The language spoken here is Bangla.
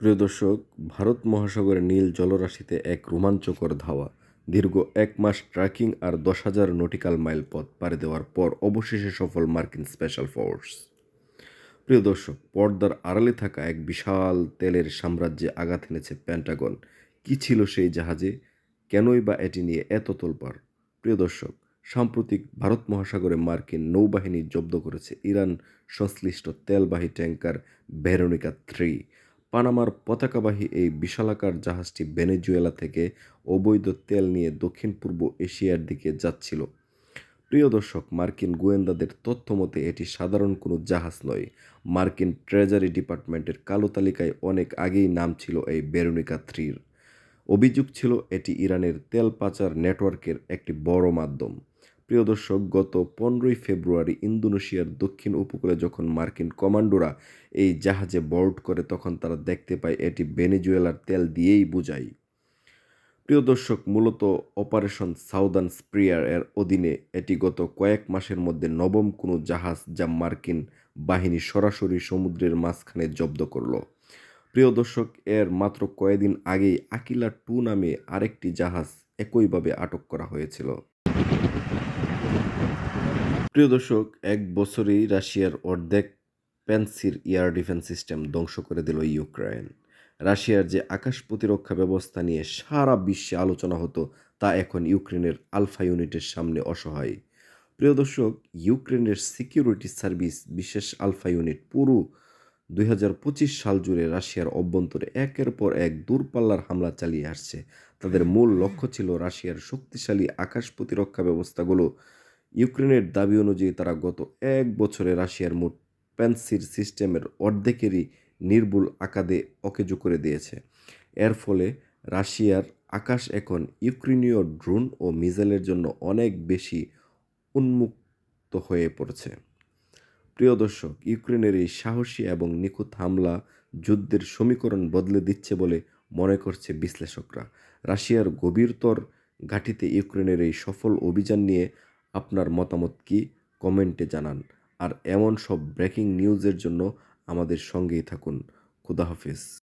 প্রিয় দর্শক, ভারত মহাসাগরের নীল জলরাশিতে এক রোমাঞ্চকর ধাওয়া। দীর্ঘ ১ মাস ট্র্যাকিং আর ১০,০০০ নটিক্যাল মাইল পথ পাড়ি দেওয়ার পর অবশেষে সফল মার্কিন স্পেশাল ফোর্স। প্রিয় দর্শক, পর্দার আড়ালে থাকা এক বিশাল তেলের সাম্রাজ্যে আঘাত এনেছে পেন্টাগন। কী ছিল সেই জাহাজে? কেনই বা এটি নিয়ে এত তোলপাড়? প্রিয় দর্শক, সাম্প্রতিক ভারত মহাসাগরে মার্কিন নৌবাহিনী জব্দ করেছে ইরান সংশ্লিষ্ট তেলবাহী ট্যাঙ্কার ভেরোনিকা-3। পানামার পতাকাবাহী এই বিশালাকার জাহাজটি ভেনেজুয়েলা থেকে অবৈধ তেল নিয়ে দক্ষিণ পূর্ব এশিয়ার দিকে যাচ্ছিল। প্রিয় দর্শক, মার্কিন গোয়েন্দাদের তথ্য মতে এটি সাধারণ কোনো জাহাজ নয়। মার্কিন ট্রেজারি ডিপার্টমেন্টের কালো তালিকায় অনেক আগেই নাম ছিল এই ভেরোনিকা-3-র। অভিযোগ ছিল এটি ইরানের তেল পাচার নেটওয়ার্কের একটি বড় মাধ্যম। প্রিয় দর্শক, গত 15ই ফেব্রুয়ারি ইন্দোনেশিয়ার দক্ষিণ উপকূলে যখন মার্কিন কমান্ডোরা এই জাহাজে বোর্ড করে, তখন তারা দেখতে পায় এটি ভেনেজুয়েলার তেল দিয়েই বোঝায়। প্রিয় দর্শক, মূলত অপারেশন সাউদার্ন স্প্রিয়ার এর অধীনে এটি গত কয়েক মাসের মধ্যে নবম কোনো জাহাজ যা মার্কিন বাহিনী সরাসরি সমুদ্রের মাঝখানে জব্দ করল। প্রিয় দর্শক, এর মাত্র কয়েকদিন আগেই আকিলা-2 নামে আরেকটি জাহাজ একইভাবে আটক করা হয়েছিল। প্রিয় দর্শক, ১ বছরেই রাশিয়ার অর্ধেক প্যান্সির এয়ার ডিফেন্স সিস্টেম ধ্বংস করে দিল ইউক্রেন। রাশিয়ার যে আকাশ প্রতিরক্ষা ব্যবস্থা নিয়ে সারা বিশ্বে আলোচনা হতো, তা এখন ইউক্রেনের আলফা ইউনিটের সামনে অসহায়। প্রিয় দর্শক, ইউক্রেনের সিকিউরিটি সার্ভিস বিশেষ আলফা ইউনিট পুরো ২০২৫ সাল জুড়ে রাশিয়ার অভ্যন্তরে একের পর এক দূরপাল্লার হামলা চালিয়ে আসছে। তাদের মূল লক্ষ্য ছিল রাশিয়ার শক্তিশালী আকাশ প্রতিরক্ষা ব্যবস্থাগুলো। ইউক্রেনের দাবি অনুযায়ী তারা গত ১ বছরে রাশিয়ার মোট প্যান্সির সিস্টেমের অর্ধেকেরই নির্ভুল আকারে অকেজো করে দিয়েছে। এর ফলে রাশিয়ার আকাশ এখন ইউক্রেনীয় ড্রোন ও মিসাইলের জন্য অনেক বেশি উন্মুক্ত হয়ে পড়েছে। প্রিয় দর্শক, ইউক্রেনের এই সাহসী এবং নিখুঁত হামলা যুদ্ধের সমীকরণ বদলে দিচ্ছে বলে মনে করছে বিশ্লেষকরা। রাশিয়ার গভীরতর ঘাঁটিতে ইউক্রেনের এই সফল অভিযান নিয়ে আপনার মতামত কি? কমেন্টে জানান। আর এমন সব ব্রেকিং নিউজের জন্য আমাদের সঙ্গেই থাকুন। খোদা হাফেজ।